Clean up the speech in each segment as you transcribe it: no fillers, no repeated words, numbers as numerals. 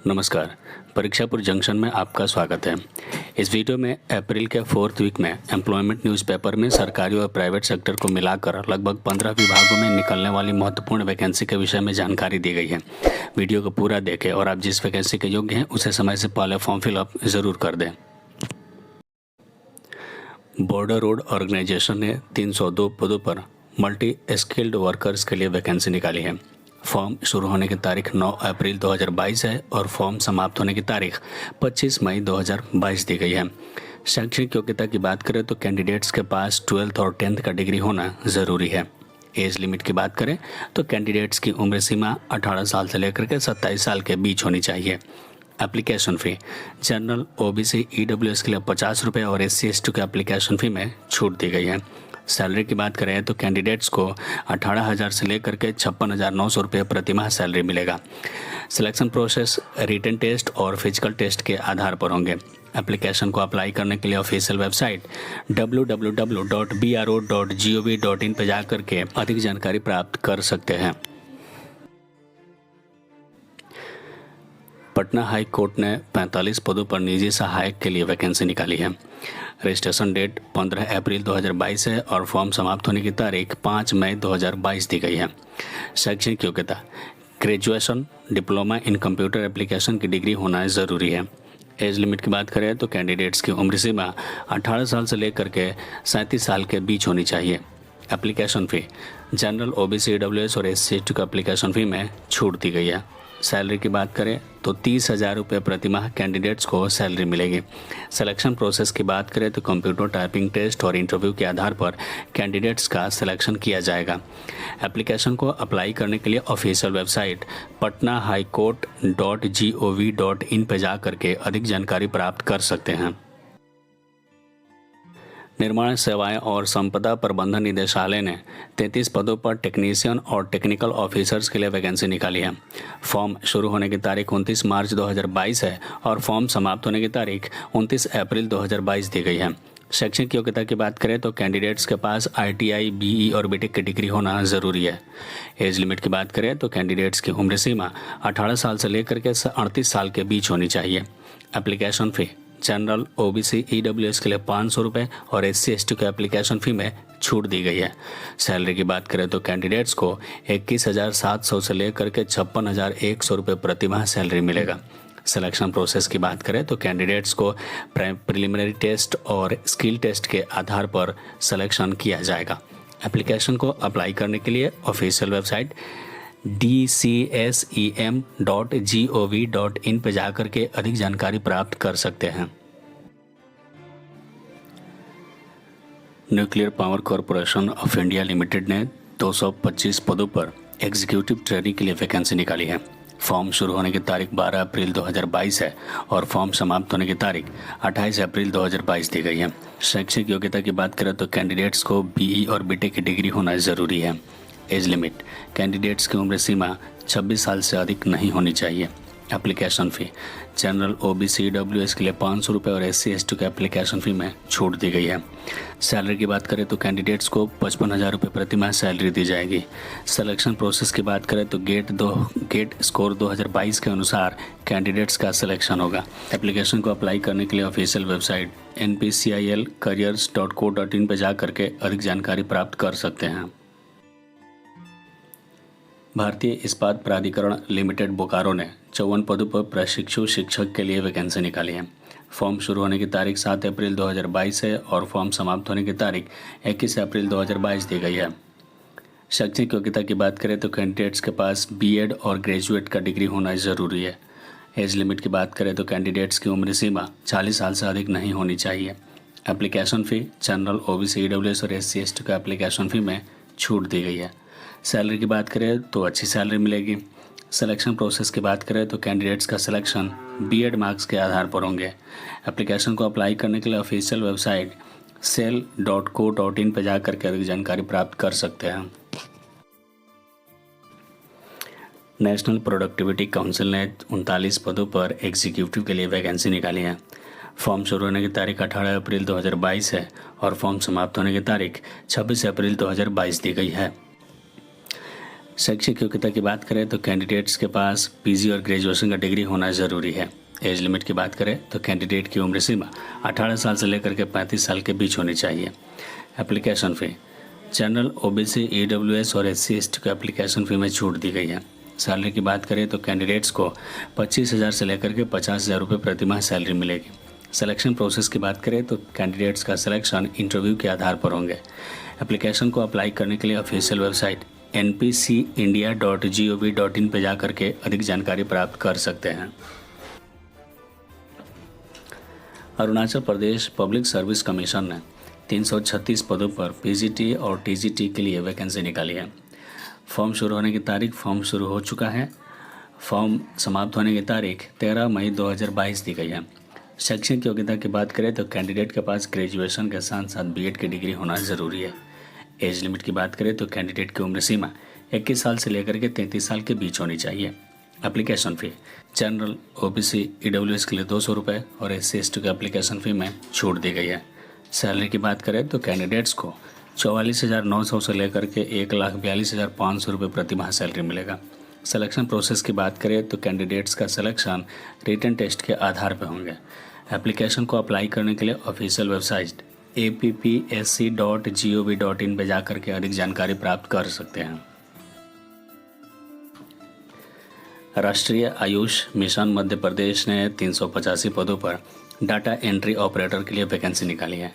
नमस्कार। परीक्षापुर जंक्शन में आपका स्वागत है। इस वीडियो में अप्रैल के 4th वीक में एम्प्लॉयमेंट न्यूज़पेपर में सरकारी और प्राइवेट सेक्टर को मिलाकर लगभग 15 विभागों में निकलने वाली महत्वपूर्ण वैकेंसी के विषय में जानकारी दी गई है। वीडियो को पूरा देखें और आप जिस वैकेंसी के योग्य हैं उसे समय से पहले फॉर्म फिलअप ज़रूर कर दें। बॉर्डर रोड ऑर्गेनाइजेशन ने 302 पदों पर मल्टी स्किल्ड वर्कर्स के लिए वैकेंसी निकाली है। फॉर्म शुरू होने की तारीख 9 अप्रैल 2022 है और फॉर्म समाप्त होने की तारीख 25 मई 2022 दी गई है। शैक्षणिक योग्यता की बात करें तो कैंडिडेट्स के पास 12th और 10th का डिग्री होना ज़रूरी है। एज लिमिट की बात करें तो कैंडिडेट्स की उम्र सीमा 18 साल से लेकर के 27 साल के बीच होनी चाहिए। Application fee general OBC EWS के लिए 50 रुपये और SC ST के एप्लीकेशन फ़ी में छूट दी गई है। सैलरी की बात करें तो कैंडिडेट्स को 18,000 से लेकर के 56,900 रुपये प्रति माह सैलरी मिलेगा। सिलेक्शन प्रोसेस रिटन टेस्ट और फिजिकल टेस्ट के आधार पर होंगे। एप्लीकेशन को अप्लाई करने के लिए ऑफिशियल वेबसाइट www.bro.gov.in पर जाकर के अधिक जानकारी प्राप्त कर सकते हैं। पटना हाई कोर्ट ने 45 पदों पर निजी सहायक के लिए वैकेंसी निकाली है। रजिस्ट्रेशन डेट 15 अप्रैल 2022 है और फॉर्म समाप्त होने की तारीख 5 मई 2022 दी गई है। शैक्षणिक योग्यता graduation, diploma in computer application की डिग्री होना ज़रूरी है। एज लिमिट की बात करें तो कैंडिडेट्स की उम्र सीमा 18 साल से लेकर के 37 साल के बीच होनी चाहिए। Application fee general OBC EWS और SC ST का एप्लीकेशन फ़ी में छूट दी गई है। सैलरी की बात करें तो 30,000 रुपये प्रति माह कैंडिडेट्स को सैलरी मिलेगी। सिलेक्शन प्रोसेस की बात करें तो कंप्यूटर टाइपिंग टेस्ट और इंटरव्यू के आधार पर कैंडिडेट्स का सिलेक्शन किया जाएगा। एप्लीकेशन को अप्लाई करने के लिए ऑफिशियल वेबसाइट patnahighcourt.gov.in पर जा करके अधिक जानकारी प्राप्त कर सकते हैं। निर्माण सेवाएं और संपदा प्रबंधन निदेशालय ने 33 पदों पर टेक्नीशियन और टेक्निकल ऑफिसर्स के लिए वैकेंसी निकाली है। फॉर्म शुरू होने की तारीख 29 मार्च 2022 है और फॉर्म समाप्त होने की तारीख 29 अप्रैल 2022 दी गई है। शैक्षणिक योग्यता की बात करें तो कैंडिडेट्स के पास ITI, BE और BTech की डिग्री होना ज़रूरी है। एज लिमिट की बात करें तो कैंडिडेट्स की उम्र सीमा 18 साल से लेकर के 38 साल के बीच होनी चाहिए। Application fee general OBC EWS के लिए 500 रुपये और SC ST के एप्लीकेशन फ़ी में छूट दी गई है। सैलरी की बात करें तो कैंडिडेट्स को 21,700 से लेकर के 56,100 रुपये प्रति माह सैलरी मिलेगा। सिलेक्शन प्रोसेस की बात करें तो कैंडिडेट्स को प्रिलिमिनरी टेस्ट और स्किल टेस्ट के आधार पर सिलेक्शन किया जाएगा। एप्लीकेशन को अप्लाई करने के लिए ऑफिशियल वेबसाइट dcsem.gov.in पर जाकर के अधिक जानकारी प्राप्त कर सकते हैं। Nuclear power corporation of India limited ने 225 पदों पर एग्जीक्यूटिव ट्रेनी के लिए वैकेंसी निकाली है। फॉर्म शुरू होने की तारीख 12 अप्रैल 2022 है और फॉर्म समाप्त होने की तारीख 28 अप्रैल 2022 दी गई है। शैक्षिक योग्यता की बात करें तो कैंडिडेट्स को BE और BTech की डिग्री होना ज़रूरी है। एज लिमिट कैंडिडेट्स की उम्र सीमा 26 साल से अधिक नहीं होनी चाहिए। Application fee general OBC EWS के लिए 500 रुपये और SC ST के एप्लीकेशन फ़ी में छूट दी गई है। सैलरी की बात करें तो कैंडिडेट्स को 55,000 रुपये प्रति माह सैलरी दी जाएगी। सिलेक्शन प्रोसेस की बात करें तो गेट स्कोर 2022 के अनुसार कैंडिडेट्स का सिलेक्शन होगा। एप्लीकेशन को अप्लाई करने के लिए ऑफिशियल वेबसाइट npcilcareers.co.in पर जा करके अधिक जानकारी प्राप्त कर सकते हैं। भारतीय इस्पात प्राधिकरण लिमिटेड बोकारो ने 54 पदों पर प्रशिक्षु शिक्षक के लिए वैकेंसी निकाली है। फॉर्म शुरू होने की तारीख 7 अप्रैल 2022 है और फॉर्म समाप्त होने की तारीख 21 अप्रैल 2022 दी गई है। शैक्षणिक योग्यता की बात करें तो कैंडिडेट्स के पास BEd और ग्रेजुएट का डिग्री होना ज़रूरी है। एज लिमिट की बात करें तो कैंडिडेट्स की उम्र सीमा 40 साल से अधिक नहीं होनी चाहिए। Application fee general OBC EWS और SC ST का एप्लीकेशन फ़ी में छूट दी गई है। सैलरी की बात करें तो अच्छी सैलरी मिलेगी। सिलेक्शन प्रोसेस की बात करें तो कैंडिडेट्स का सिलेक्शन BEd मार्क्स के आधार पर होंगे। एप्लीकेशन को अप्लाई करने के लिए ऑफिशियल वेबसाइट cell.co.in पर जाकर के अधिक जानकारी प्राप्त कर सकते हैं। नेशनल प्रोडक्टिविटी काउंसिल ने 39 पदों पर एग्जीक्यूटिव के लिए वैकेंसी निकाली है। फॉर्म शुरू होने की तारीख 18 अप्रैल 2022 है और फॉर्म समाप्त होने की तारीख 26 अप्रैल 2022 दी गई है। शैक्षिक योग्यता की बात करें तो कैंडिडेट्स के पास पीजी और ग्रेजुएशन का डिग्री होना ज़रूरी है। एज लिमिट की बात करें तो कैंडिडेट की उम्र सीमा 18 साल से लेकर के 35 साल के बीच होनी चाहिए। Application fee general, OBC, EWS और एससी एसटी को एप्लीकेशन फ़ी में छूट दी गई है। सैलरी की बात करें तो कैंडिडेट्स को 25,000 से लेकर के 50,000 रुपये प्रति माह सैलरी मिलेगी। सिलेक्शन प्रोसेस की बात करें तो कैंडिडेट्स का सिलेक्शन इंटरव्यू के आधार पर होंगे। एप्लीकेशन को अप्लाई करने के लिए ऑफिशियल वेबसाइट npcindia.gov.in पर जाकर के अधिक जानकारी प्राप्त कर सकते हैं। Arunachal Pradesh public service commission ने 336 पदों पर पीजीटी और टीजीटी के लिए वैकेंसी निकाली है। फॉर्म शुरू होने की तारीख फॉर्म शुरू हो चुका है। फॉर्म समाप्त होने की तारीख 13 मई 2022 दी गई है। शैक्षणिक योग्यता की बात करें तो कैंडिडेट के पास ग्रेजुएशन के साथ साथ बीएड की डिग्री होना ज़रूरी है। एज लिमिट की बात करें तो कैंडिडेट की उम्र सीमा 21 साल से लेकर के 33 साल के बीच होनी चाहिए। Application fee general, OBC, EWS के लिए 200 रुपये और एससी एसटी की एप्लीकेशन फ़ी में छूट दी गई है। सैलरी की बात करें तो कैंडिडेट्स को 44,900 से लेकर के 1,42,500 रुपये प्रति माह सैलरी मिलेगा। सिलेक्शन प्रोसेस की बात करें तो कैंडिडेट्स का सिलेक्शन रिटन टेस्ट के आधार पर होंगे। एप्लीकेशन को अप्लाई करने के लिए ऑफिशियल वेबसाइट appsc.gov.in पे जाकर के अधिक जानकारी प्राप्त कर सकते हैं। राष्ट्रीय आयुष मिशन मध्य प्रदेश ने 385 पदों पर डाटा एंट्री ऑपरेटर के लिए वैकेंसी निकाली है।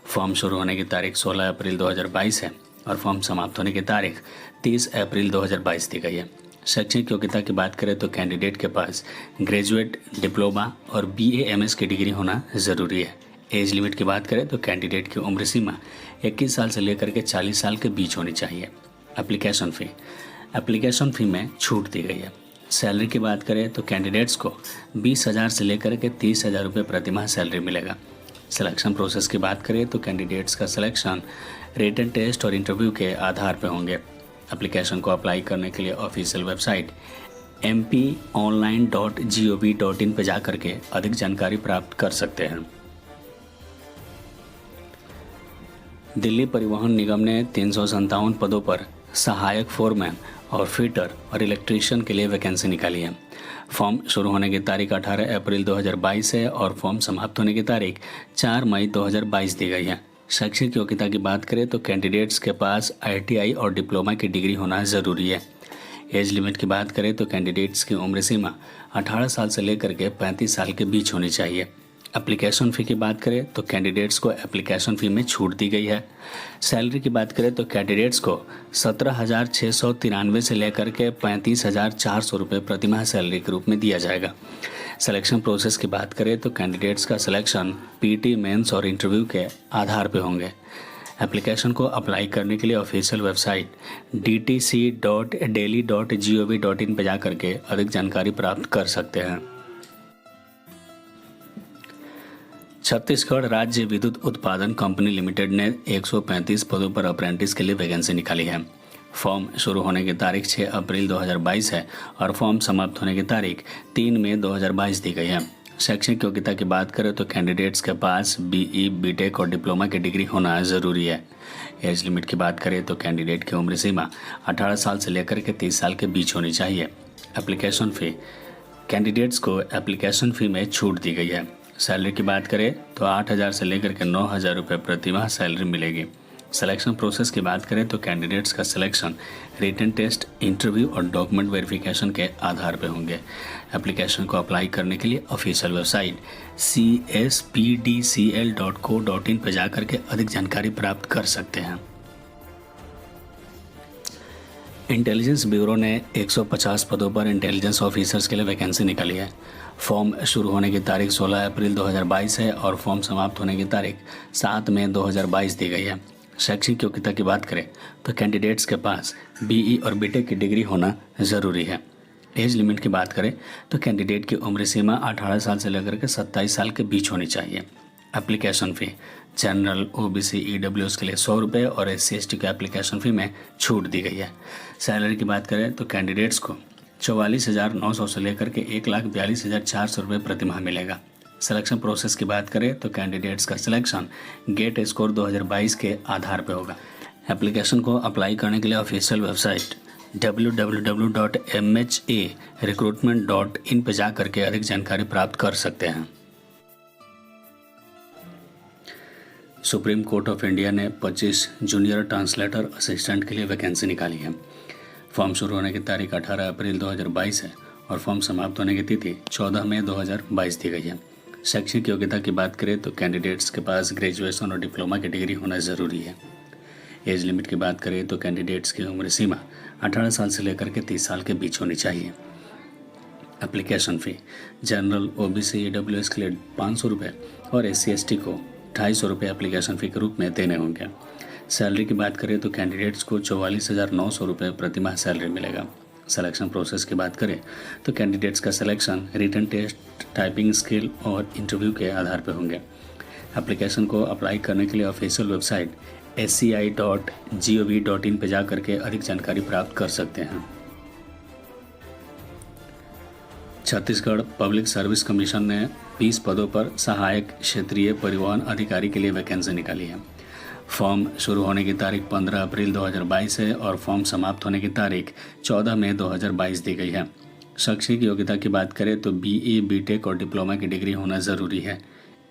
फॉर्म शुरू होने की तारीख 16 अप्रैल 2022 है और फॉर्म समाप्त होने की तारीख 30 अप्रैल 2022 दी गई है। शैक्षणिक योग्यता की बात करें तो कैंडिडेट के पास ग्रेजुएट, डिप्लोमा और BA/MS की डिग्री होना ज़रूरी है। एज लिमिट की बात करें तो कैंडिडेट की उम्र सीमा 21 साल से लेकर के 40 साल के बीच होनी चाहिए। एप्लीकेशन फ़ी में छूट दी गई है। सैलरी की बात करें तो कैंडिडेट्स को 20,000 से लेकर के 30,000 रुपये प्रति माह सैलरी मिलेगा। सिलेक्शन प्रोसेस की बात करें तो कैंडिडेट्स का सिलेक्शन रिटन टेस्ट और इंटरव्यू के आधार पर होंगे। एप्लीकेशन को अप्लाई करने के लिए ऑफिशियल वेबसाइट mponline.gov.in पर जाकर के अधिक जानकारी प्राप्त कर सकते हैं। दिल्ली परिवहन निगम ने 357 पदों पर सहायक फोरमैन और फिटर और इलेक्ट्रीशियन के लिए वैकेंसी निकाली है। फॉर्म शुरू होने की तारीख 18 अप्रैल 2022 है और फॉर्म समाप्त होने की तारीख 4 मई 2022 दी गई है। शैक्षिक योग्यता की बात करें तो कैंडिडेट्स के पास ITI और डिप्लोमा की डिग्री होना ज़रूरी है। एज लिमिट की बात करें तो कैंडिडेट्स की उम्र सीमा 18 साल से लेकर के 35 साल के बीच होनी चाहिए। एप्लीकेशन फ़ी की बात करें तो कैंडिडेट्स को एप्लीकेशन फ़ी में छूट दी गई है। सैलरी की बात करें तो कैंडिडेट्स को 17,693 से लेकर के 35,400 रुपये प्रति माह सैलरी के रूप में दिया जाएगा। सिलेक्शन प्रोसेस की बात करें तो कैंडिडेट्स का सिलेक्शन PT, मेंस और इंटरव्यू के आधार पर होंगे। एप्लीकेशन को अप्लाई करने के लिए ऑफिशियल वेबसाइट dtc.delhi.gov.in पर जाकर के अधिक जानकारी प्राप्त कर सकते हैं। छत्तीसगढ़ राज्य विद्युत उत्पादन कंपनी लिमिटेड ने 135 पदों पर अप्रेंटिस के लिए वैकेंसी निकाली है। फॉर्म शुरू होने की तारीख 6 अप्रैल 2022 है और फॉर्म समाप्त होने की तारीख 3 मई 2022 दी गई है। शैक्षणिक योग्यता की बात करें तो कैंडिडेट्स के पास BE, BTech और डिप्लोमा की डिग्री होना ज़रूरी है। एज लिमिट की बात करें तो कैंडिडेट की उम्र सीमा 18 साल से लेकर के 30 साल के बीच होनी चाहिए। एप्लीकेशन फ़ी कैंडिडेट्स को एप्लीकेशन फ़ी में छूट दी गई है। सैलरी की बात करें तो 8,000 से लेकर के 9,000 रुपये प्रति माह सैलरी मिलेगी। सिलेक्शन प्रोसेस की बात करें तो कैंडिडेट्स का सिलेक्शन रिटन टेस्ट, इंटरव्यू और डॉक्यूमेंट वेरिफिकेशन के आधार पर होंगे। एप्लीकेशन को अप्लाई करने के लिए ऑफिशियल वेबसाइट cspdcl.co.in पर जाकर के अधिक जानकारी प्राप्त कर सकते हैं। इंटेलिजेंस ब्यूरो ने 150 पदों पर इंटेलिजेंस ऑफिसर्स के लिए वैकेंसी निकाली है। फॉर्म शुरू होने की तारीख 16 अप्रैल 2022 है और फॉर्म समाप्त होने की तारीख 7 मई 2022 दी गई है। शैक्षणिक योग्यता की बात करें तो कैंडिडेट्स के पास BE और BTech की डिग्री होना ज़रूरी है। एज लिमिट की बात करें तो कैंडिडेट की उम्र सीमा 18 साल से लेकर के 27 साल के बीच होनी चाहिए। Application fee general, OBC, EWS के लिए 100 रुपये और SC ST की एप्लीकेशन फ़ी में छूट दी गई है। सैलरी की बात करें तो कैंडिडेट्स को 44,900 से लेकर के 1,42,400 रुपये प्रति माह मिलेगा। सिलेक्शन प्रोसेस की बात करें तो कैंडिडेट्स का सिलेक्शन गेट स्कोर 2022 के आधार पर होगा। एप्लीकेशन को अप्लाई करने के लिए ऑफिशियल वेबसाइट www.mharecruitment.in पर जा करके अधिक जानकारी प्राप्त कर सकते हैं। सुप्रीम कोर्ट ऑफ इंडिया ने 25 जूनियर ट्रांसलेटर असिस्टेंट के लिए वैकेंसी निकाली है। फॉर्म शुरू होने की तारीख 18 अप्रैल 2022 है और फॉर्म समाप्त होने की तिथि 14 मई 2022 दी गई है। शैक्षिक योग्यता की बात करें तो कैंडिडेट्स के पास ग्रेजुएशन और डिप्लोमा की डिग्री होना ज़रूरी है। एज लिमिट की बात करें तो कैंडिडेट्स की उम्र सीमा 18 साल से लेकर के 30 साल के बीच होनी चाहिए। Application fee general, OBC, EWS के लिए 500 रुपये और SC/ST को 250 रुपये एप्लीकेशन फ़ी के रूप में देने होंगे। सैलरी की बात करें तो कैंडिडेट्स को 44,900 रुपये प्रति माह सैलरी मिलेगा। सिलेक्शन प्रोसेस की बात करें तो कैंडिडेट्स का selection written test, typing skill और इंटरव्यू के आधार पर होंगे। एप्लीकेशन को अप्लाई करने के लिए ऑफिशियल वेबसाइट sci.gov.in पर जा करके अधिक जानकारी प्राप्त कर सकते हैं। छत्तीसगढ़ पब्लिक सर्विस कमीशन ने 20 पदों पर सहायक क्षेत्रीय परिवहन अधिकारी के लिए वैकेंसी निकाली है। फॉर्म शुरू होने की तारीख 15 अप्रैल 2022 है और फॉर्म समाप्त होने की तारीख 14 मई 2022 दी गई है। शैक्षिक योग्यता की बात करें तो BA, BTech और डिप्लोमा की डिग्री होना ज़रूरी है।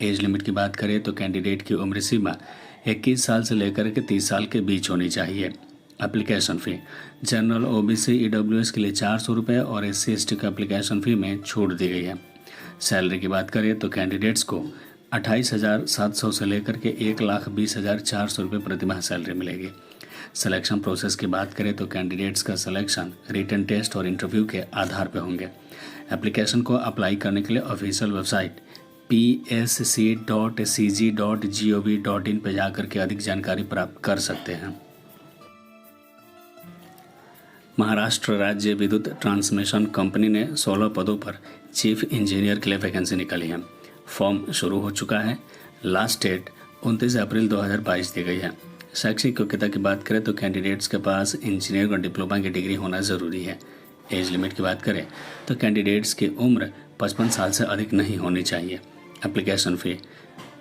एज लिमिट की बात करें तो कैंडिडेट की उम्र सीमा 21 साल से लेकर के 30 साल के बीच होनी चाहिए। Application fee general, OBC, EWS के लिए 400 रुपये और SC/ST का एप्लीकेशन फ़ी में छूट दी गई है। सैलरी की बात करें तो कैंडिडेट्स को 28,700 से लेकर के 1,20,400 रुपये प्रति माह सैलरी मिलेगी। सिलेक्शन प्रोसेस की बात करें तो कैंडिडेट्स का सिलेक्शन रिटन टेस्ट और इंटरव्यू के आधार पर होंगे। एप्लीकेशन को अप्लाई करने के लिए ऑफिशियल वेबसाइट psc.cg.gov.in पर जाकर के अधिक जानकारी प्राप्त कर सकते हैं। महाराष्ट्र राज्य विद्युत ट्रांसमिशन कंपनी ने 16 पदों पर चीफ इंजीनियर के लिए वैकेंसी निकाली है। फॉर्म शुरू हो चुका है। लास्ट डेट 29 अप्रैल 2022 दी गई है। शैक्षिक योग्यता की बात करें तो कैंडिडेट्स के पास इंजीनियरिंग और डिप्लोमा की डिग्री होना ज़रूरी है। एज लिमिट की बात करें तो कैंडिडेट्स की उम्र 55 साल से अधिक नहीं होनी चाहिए। Application fee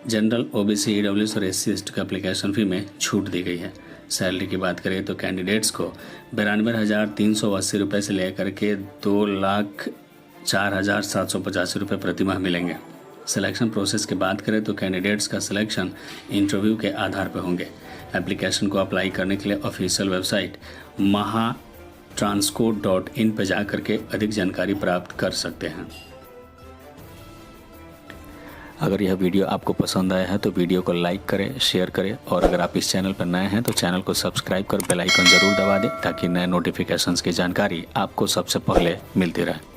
general, OBC, EWS और SC/ST का एप्लीकेशन फ़ी में छूट दी गई है। सैलरी की बात करें तो कैंडिडेट्स को 92,380 रुपये से लेकर के 2,04,785 रुपये प्रति माह मिलेंगे। सिलेक्शन प्रोसेस की बात करें तो कैंडिडेट्स का सिलेक्शन इंटरव्यू के आधार पर होंगे। एप्लीकेशन को अप्लाई करने के लिए ऑफिशियल वेबसाइट mahatransco.in पर जा करके अधिक जानकारी प्राप्त कर सकते हैं। अगर यह वीडियो आपको पसंद आया है तो वीडियो को लाइक करें, शेयर करें और अगर आप इस चैनल पर नए हैं तो चैनल को सब्सक्राइब कर बेल आइकन ज़रूर दबा दें ताकि नए नोटिफिकेशंस की जानकारी आपको सबसे पहले मिलती रहे।